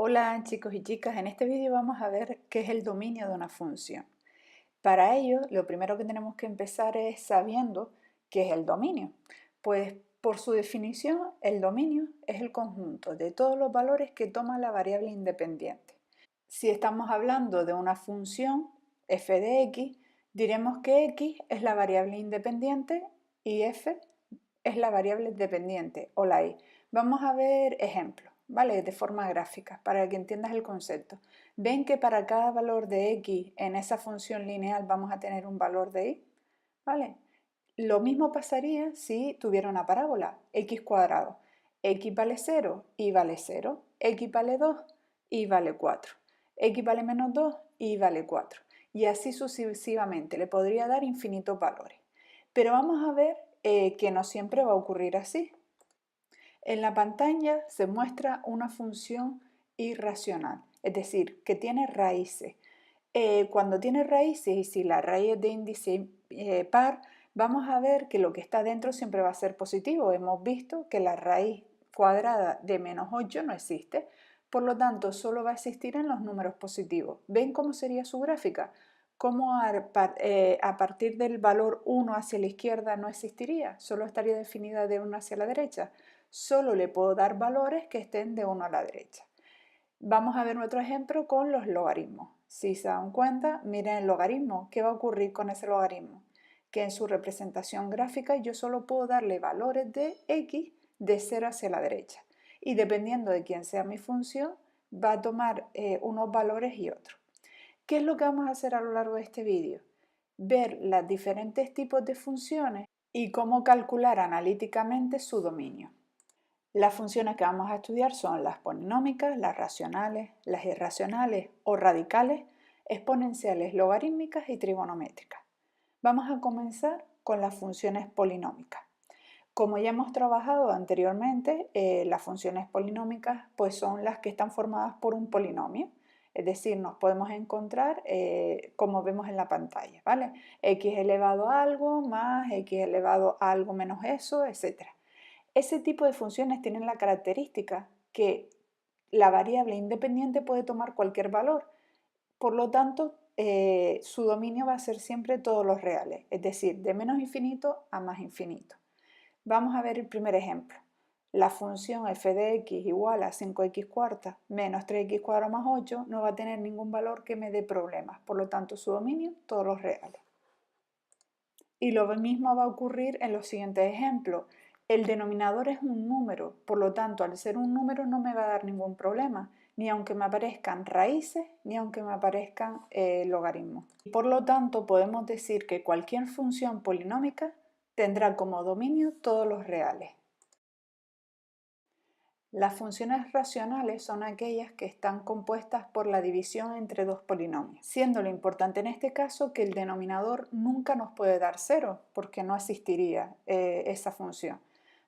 Hola chicos y chicas, en este vídeo vamos a ver qué es el dominio de una función. Para ello, lo primero que tenemos que empezar es sabiendo qué es el dominio. Pues por su definición, el dominio es el conjunto de todos los valores que toma la variable independiente. Si estamos hablando de una función f de x, diremos que x es la variable independiente y f es la variable dependiente o la y. Vamos a ver ejemplos, ¿vale? De forma gráfica para que entiendas el concepto. Ven que para cada valor de x en esa función lineal vamos a tener un valor de y, ¿vale? Lo mismo pasaría si tuviera una parábola, x cuadrado. X vale 0, y vale 0. X vale 2, y vale 4. X vale menos 2, y vale 4. Y así sucesivamente, le podría dar infinitos valores. Pero vamos a ver que no siempre va a ocurrir así. En la pantalla se muestra una función irracional, es decir, que tiene raíces. Cuando tiene raíces y si la raíz es de índice par, vamos a ver que lo que está dentro siempre va a ser positivo. Hemos visto que la raíz cuadrada de menos 8 no existe, por lo tanto solo va a existir en los números positivos. ¿Ven cómo sería su gráfica? ¿Cómo a partir del valor 1 hacia la izquierda no existiría? Solo estaría definida de 1 hacia la derecha. Solo le puedo dar valores que estén de 1 a la derecha. Vamos a ver otro ejemplo con los logaritmos. Si se dan cuenta, miren el logaritmo. ¿Qué va a ocurrir con ese logaritmo? Que en su representación gráfica yo solo puedo darle valores de x de 0 hacia la derecha. Y dependiendo de quién sea mi función, va a tomar unos valores y otros. ¿Qué es lo que vamos a hacer a lo largo de este vídeo? Ver los diferentes tipos de funciones y cómo calcular analíticamente su dominio. Las funciones que vamos a estudiar son las polinómicas, las racionales, las irracionales o radicales, exponenciales, logarítmicas y trigonométricas. Vamos a comenzar con las funciones polinómicas. Como ya hemos trabajado anteriormente, las funciones polinómicas pues son las que están formadas por un polinomio, es decir, nos podemos encontrar como vemos en la pantalla, ¿vale? X elevado a algo más x elevado a algo menos eso, etc. Ese tipo de funciones tienen la característica que la variable independiente puede tomar cualquier valor, por lo tanto, su dominio va a ser siempre todos los reales, es decir, de menos infinito a más infinito. Vamos a ver el primer ejemplo. La función f de x igual a 5x cuarta menos 3x cuadrado más 8 no va a tener ningún valor que me dé problemas, por lo tanto su dominio todos los reales. Y lo mismo va a ocurrir en los siguientes ejemplos. El denominador es un número, por lo tanto al ser un número no me va a dar ningún problema, ni aunque me aparezcan raíces, ni aunque me aparezcan logaritmos. Por lo tanto podemos decir que cualquier función polinómica tendrá como dominio todos los reales. Las funciones racionales son aquellas que están compuestas por la división entre dos polinomios, siendo lo importante en este caso que el denominador nunca nos puede dar cero, porque no existiría esa función.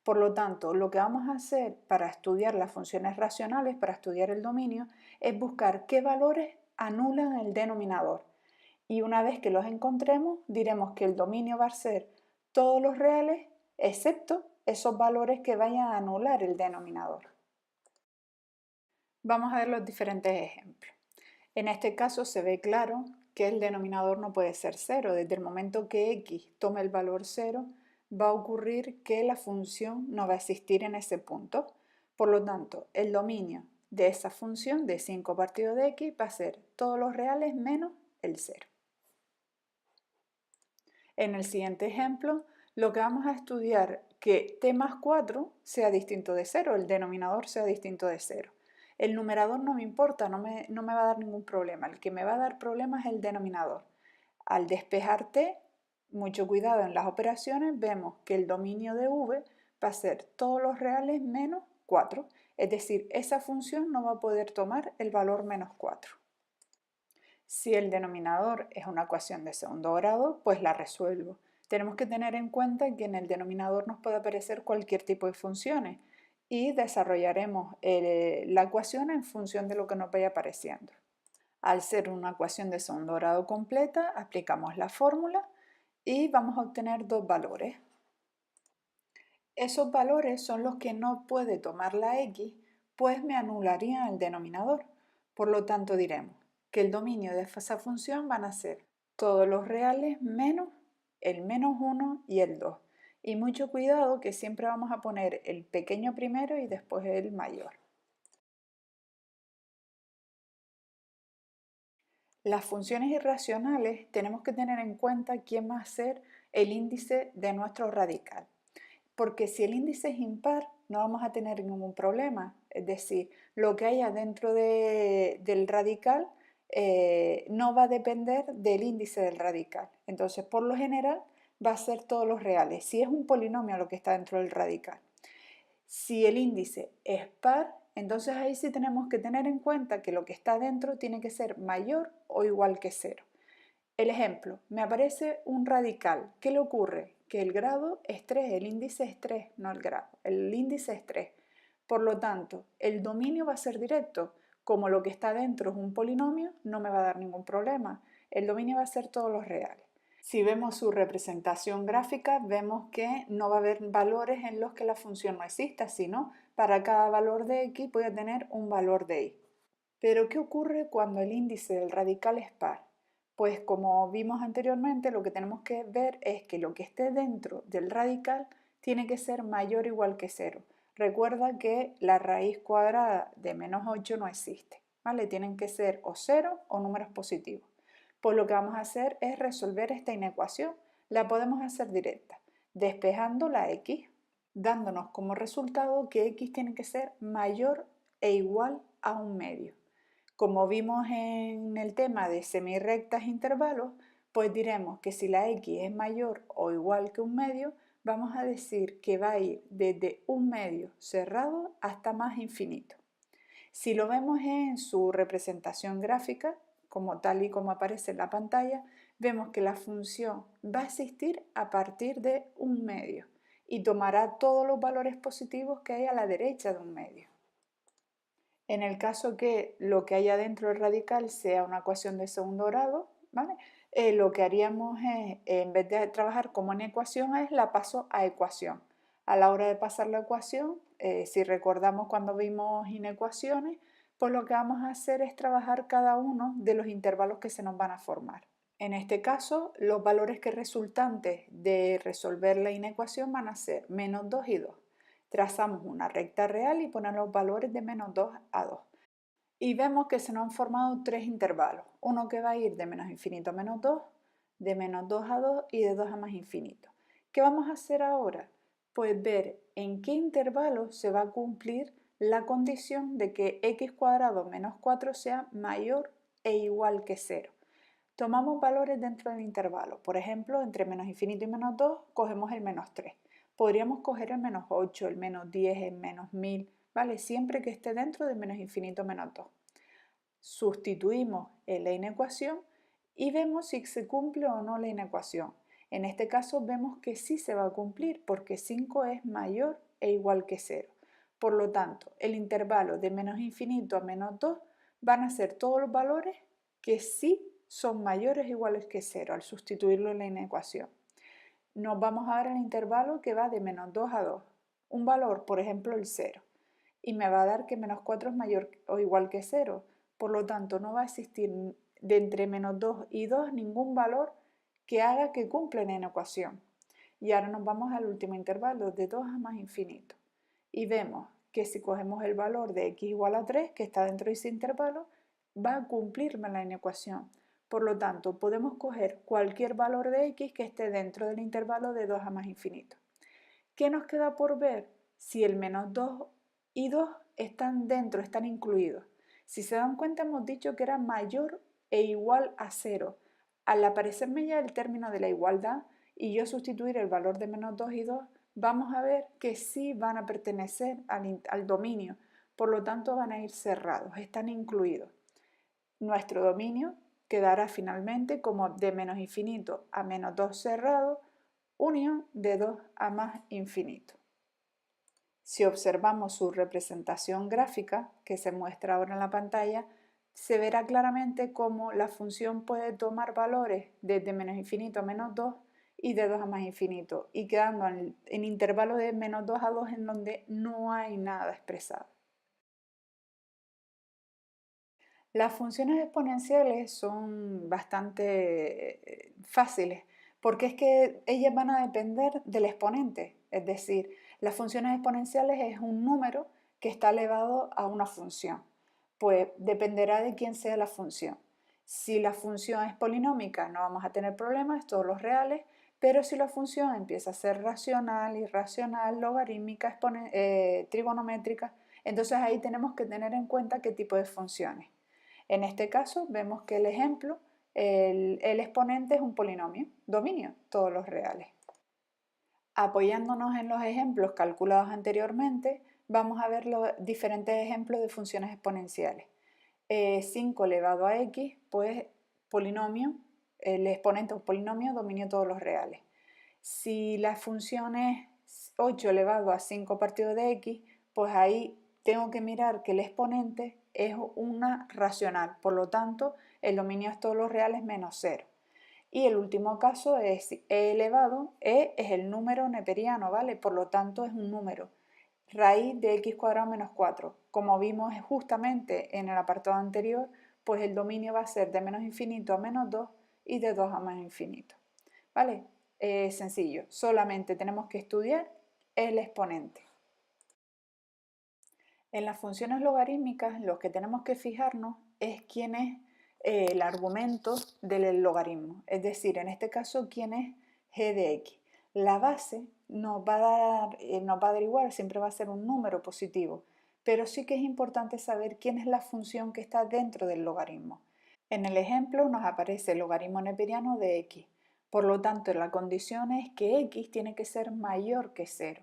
Por lo tanto, lo que vamos a hacer para estudiar las funciones racionales, para estudiar el dominio, es buscar qué valores anulan el denominador. Y una vez que los encontremos, diremos que el dominio va a ser todos los reales, excepto esos valores que vayan a anular el denominador. Vamos a ver los diferentes ejemplos. En este caso se ve claro que el denominador no puede ser 0. Desde el momento que x tome el valor 0, va a ocurrir que la función no va a existir en ese punto. Por lo tanto, el dominio de esa función de 5 partido de x va a ser todos los reales menos el 0. En el siguiente ejemplo, lo que vamos a estudiar que t más 4 sea distinto de 0, el denominador sea distinto de 0. El numerador no me importa, no me va a dar ningún problema. El que me va a dar problema es el denominador. Al despejar t, mucho cuidado en las operaciones, vemos que el dominio de v va a ser todos los reales menos 4. Es decir, esa función no va a poder tomar el valor menos 4. Si el denominador es una ecuación de segundo grado, pues la resuelvo. Tenemos que tener en cuenta que en el denominador nos puede aparecer cualquier tipo de funciones y desarrollaremos la ecuación en función de lo que nos vaya apareciendo. Al ser una ecuación de segundo grado completa, aplicamos la fórmula y vamos a obtener dos valores. Esos valores son los que no puede tomar la x pues me anularían el denominador. Por lo tanto, diremos que el dominio de esa función van a ser todos los reales menos el menos 1 y el 2. Y mucho cuidado que siempre vamos a poner el pequeño primero y después el mayor. Las funciones irracionales tenemos que tener en cuenta quién va a ser el índice de nuestro radical. Porque si el índice es impar, no vamos a tener ningún problema. Es decir, lo que haya dentro del radical no va a depender del índice del radical. Entonces, por lo general, va a ser todos los reales. Si es un polinomio lo que está dentro del radical. Si el índice es par, entonces ahí sí tenemos que tener en cuenta que lo que está dentro tiene que ser mayor o igual que 0. El ejemplo, me aparece un radical. ¿Qué le ocurre? Que el grado es 3, el índice es 3, no el grado. El índice es 3. Por lo tanto, el dominio va a ser directo. Como lo que está dentro es un polinomio, no me va a dar ningún problema. El dominio va a ser todos los reales. Si vemos su representación gráfica, vemos que no va a haber valores en los que la función no exista, sino para cada valor de x voy a tener un valor de y. Pero ¿qué ocurre cuando el índice del radical es par? Pues como vimos anteriormente, lo que tenemos que ver es que lo que esté dentro del radical tiene que ser mayor o igual que 0. Recuerda que la raíz cuadrada de menos 8 no existe, ¿vale? Tienen que ser o 0 o números positivos. Pues lo que vamos a hacer es resolver esta inecuación. La podemos hacer directa, despejando la x, dándonos como resultado que x tiene que ser mayor e igual a un medio. Como vimos en el tema de semirrectas e intervalos, pues diremos que si la x es mayor o igual que un medio, vamos a decir que va a ir desde un medio cerrado hasta más infinito. Si lo vemos en su representación gráfica, como tal y como aparece en la pantalla, vemos que la función va a existir a partir de un medio y tomará todos los valores positivos que hay a la derecha de un medio. En el caso que lo que haya dentro del radical sea una ecuación de segundo grado, ¿vale? Lo que haríamos es, en vez de trabajar como una ecuación, es la paso a ecuación. A la hora de pasar la ecuación, si recordamos cuando vimos inecuaciones, pues lo que vamos a hacer es trabajar cada uno de los intervalos que se nos van a formar. En este caso, los valores que resultantes de resolver la inecuación van a ser menos 2 y 2. Trazamos una recta real y ponemos los valores de menos 2 a 2. Y vemos que se nos han formado tres intervalos. Uno que va a ir de menos infinito a menos 2, de menos 2 a 2 y de 2 a más infinito. ¿Qué vamos a hacer ahora? Pues ver en qué intervalo se va a cumplir la condición de que x cuadrado menos 4 sea mayor e igual que 0. Tomamos valores dentro del intervalo. Por ejemplo, entre menos infinito y menos 2 cogemos el menos 3. Podríamos coger el menos 8, el menos 10, el menos 1000, ¿vale? Siempre que esté dentro de menos infinito menos 2. Sustituimos en la inecuación y vemos si se cumple o no la inecuación. En este caso vemos que sí se va a cumplir porque 5 es mayor e igual que 0. Por lo tanto, el intervalo de menos infinito a menos 2 van a ser todos los valores que sí son mayores o iguales que 0 al sustituirlo en la inecuación. Nos vamos a ver el intervalo que va de menos 2 a 2. Un valor, por ejemplo, el 0. Y me va a dar que menos 4 es mayor o igual que 0. Por lo tanto, no va a existir de entre menos 2 y 2 ningún valor que haga que cumpla la ecuación. Y ahora nos vamos al último intervalo, de 2 a más infinito. Y vemos que si cogemos el valor de x igual a 3, que está dentro de ese intervalo, va a cumplirme la inecuación. Por lo tanto, podemos coger cualquier valor de x que esté dentro del intervalo de 2 a más infinito. ¿Qué nos queda por ver? Si el menos 2 y 2 están dentro, están incluidos. Si se dan cuenta, hemos dicho que era mayor e igual a 0. Al aparecerme ya el término de la igualdad y yo sustituir el valor de menos 2 y 2, vamos a ver que sí van a pertenecer al dominio. Por lo tanto, van a ir cerrados, están incluidos. Nuestro dominio quedará finalmente como de menos infinito a menos 2 cerrado, unión de 2 a más infinito. Si observamos su representación gráfica, que se muestra ahora en la pantalla, se verá claramente cómo la función puede tomar valores desde menos infinito a menos 2 y de 2 a más infinito, y quedando en intervalo de menos 2 a 2 en donde no hay nada expresado. Las funciones exponenciales son bastante fáciles porque es que ellas van a depender del exponente. Es decir, las funciones exponenciales es un número que está elevado a una función. Pues dependerá de quién sea la función. Si la función es polinómica no vamos a tener problemas, todos los reales, pero si la función empieza a ser racional, irracional, logarítmica, trigonométrica, entonces ahí tenemos que tener en cuenta qué tipo de funciones. En este caso vemos que el ejemplo, el exponente es un polinomio, dominio, todos los reales. Apoyándonos en los ejemplos calculados anteriormente, vamos a ver los diferentes ejemplos de funciones exponenciales. 5 elevado a x, pues polinomio, el exponente es un polinomio, dominio todos los reales. Si la función es 8 elevado a 5 partido de x, pues ahí tengo que mirar que el exponente es una racional, por lo tanto el dominio es todos los reales menos 0. Y el último caso es e elevado, e es el número neperiano, ¿vale? Por lo tanto es un número. Raíz de x cuadrado menos 4. Como vimos justamente en el apartado anterior, pues el dominio va a ser de menos infinito a menos 2 y de 2 a más infinito. ¿Vale? Sencillo, solamente tenemos que estudiar el exponente. En las funciones logarítmicas lo que tenemos que fijarnos es quién es el argumento del logaritmo, es decir, en este caso quién es g de x. La base nos va a dar igual, siempre va a ser un número positivo, pero sí que es importante saber quién es la función que está dentro del logaritmo. En el ejemplo nos aparece el logaritmo neperiano de x, por lo tanto la condición es que x tiene que ser mayor que 0.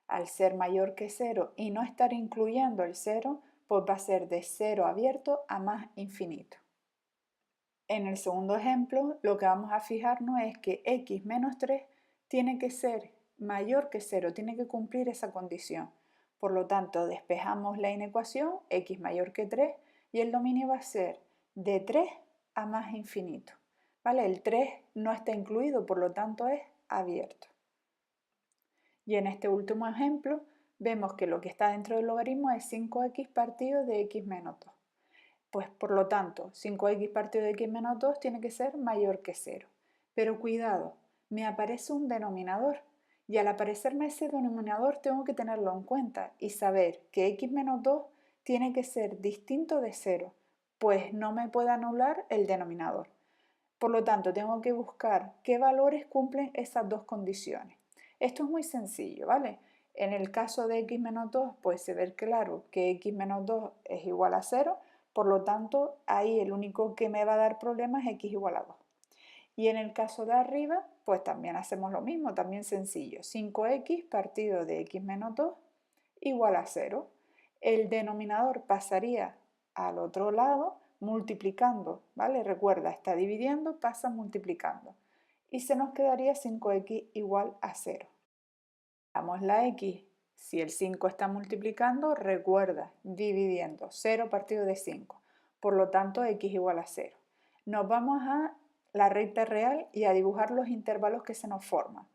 Al ser mayor que 0 y no estar incluyendo el 0, pues va a ser de 0 abierto a más infinito. En el segundo ejemplo, lo que vamos a fijarnos es que x menos 3 tiene que ser mayor que 0, tiene que cumplir esa condición. Por lo tanto, despejamos la inecuación, x mayor que 3, y el dominio va a ser de 3 a más infinito. ¿Vale? El 3 no está incluido, por lo tanto es abierto. Y en este último ejemplo vemos que lo que está dentro del logaritmo es 5x partido de x menos 2. Pues por lo tanto, 5x partido de x menos 2 tiene que ser mayor que 0. Pero cuidado, me aparece un denominador y al aparecerme ese denominador tengo que tenerlo en cuenta y saber que x menos 2 tiene que ser distinto de 0, pues no me puede anular el denominador. Por lo tanto, tengo que buscar qué valores cumplen esas dos condiciones. Esto es muy sencillo, ¿vale? En el caso de x menos 2, pues se ve claro que x menos 2 es igual a 0, por lo tanto, ahí el único que me va a dar problemas es x igual a 2. Y en el caso de arriba, pues también hacemos lo mismo, también sencillo. 5x partido de x menos 2 igual a 0. El denominador pasaría al otro lado multiplicando, ¿vale? Recuerda, está dividiendo, pasa multiplicando. Y se nos quedaría 5x igual a 0. Damos la x. Si el 5 está multiplicando, recuerda, dividiendo. 0 partido de 5. Por lo tanto, x igual a 0. Nos vamos a la recta real y a dibujar los intervalos que se nos forman.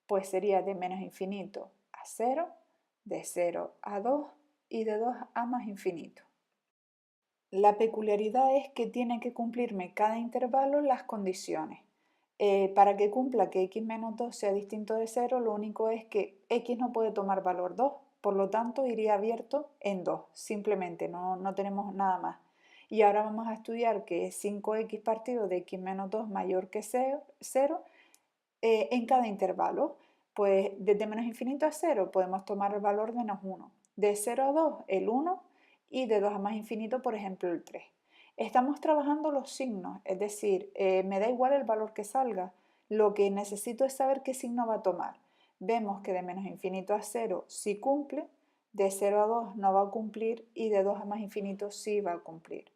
Pues sería de menos infinito a 0, de 0 a 2 y de 2 a más infinito. La peculiaridad es que tiene que cumplirme cada intervalo las condiciones. Para que cumpla que x menos 2 sea distinto de 0, lo único es que x no puede tomar valor 2, por lo tanto iría abierto en 2, simplemente no tenemos nada más. Y ahora vamos a estudiar que es 5x partido de x menos 2 mayor que 0 en cada intervalo. Pues desde menos infinito a 0 podemos tomar el valor menos 1, de 0 a 2 el 1 y de 2 a más infinito, por ejemplo, el 3. Estamos trabajando los signos, es decir, me da igual el valor que salga, lo que necesito es saber qué signo va a tomar. Vemos que de menos infinito a 0 sí cumple, de 0 a 2 no va a cumplir y de 2 a más infinito sí va a cumplir.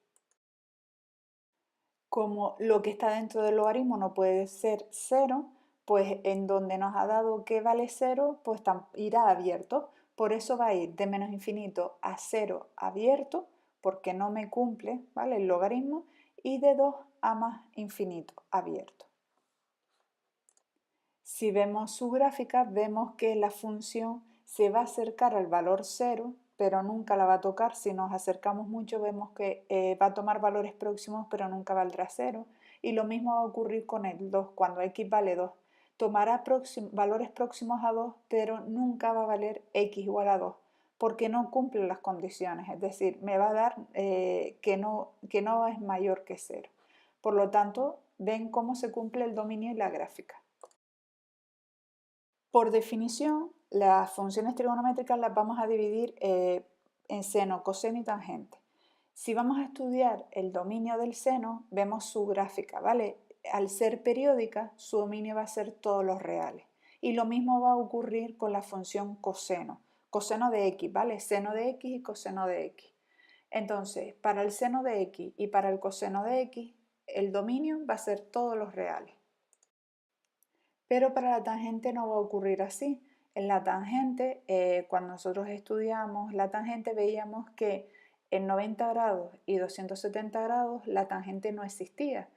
Como lo que está dentro del logaritmo no puede ser 0, pues en donde nos ha dado que vale 0, pues irá abierto. Por eso va a ir de menos infinito a 0 abierto, porque no me cumple, ¿vale?, el logaritmo, y de 2 a más infinito abierto. Si vemos su gráfica, vemos que la función se va a acercar al valor 0 pero nunca la va a tocar. Si nos acercamos mucho, vemos que va a tomar valores próximos, pero nunca valdrá 0. Y lo mismo va a ocurrir con el 2, cuando x vale 2. Tomará valores próximos a 2, pero nunca va a valer x igual a 2, porque no cumple las condiciones, es decir, me va a dar que no es mayor que 0. Por lo tanto, ven cómo se cumple el dominio y la gráfica. Por definición, las funciones trigonométricas las vamos a dividir en seno, coseno y tangente. Si vamos a estudiar el dominio del seno, vemos su gráfica, ¿vale? Al ser periódica, su dominio va a ser todos los reales. Y lo mismo va a ocurrir con la función coseno. Coseno de x, ¿vale? Seno de x y coseno de x. Entonces, para el seno de x y para el coseno de x, el dominio va a ser todos los reales. Pero para la tangente no va a ocurrir así. En la tangente, cuando nosotros estudiamos la tangente, veíamos que en 90 grados y 270 grados la tangente no existía.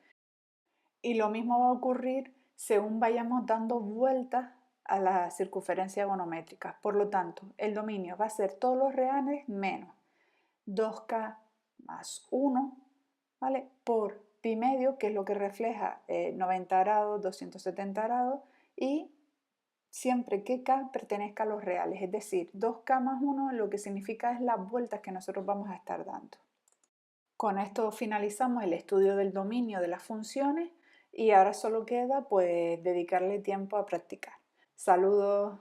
Y lo mismo va a ocurrir según vayamos dando vueltas a la circunferencia agonométrica. Por lo tanto, el dominio va a ser todos los reales menos 2k más 1, ¿vale? Por pi medio, que es lo que refleja 90 grados, 270 grados, y siempre que k pertenezca a los reales, es decir, 2k más 1 lo que significa es las vueltas que nosotros vamos a estar dando. Con esto finalizamos el estudio del dominio de las funciones y ahora solo queda pues dedicarle tiempo a practicar. Saludos.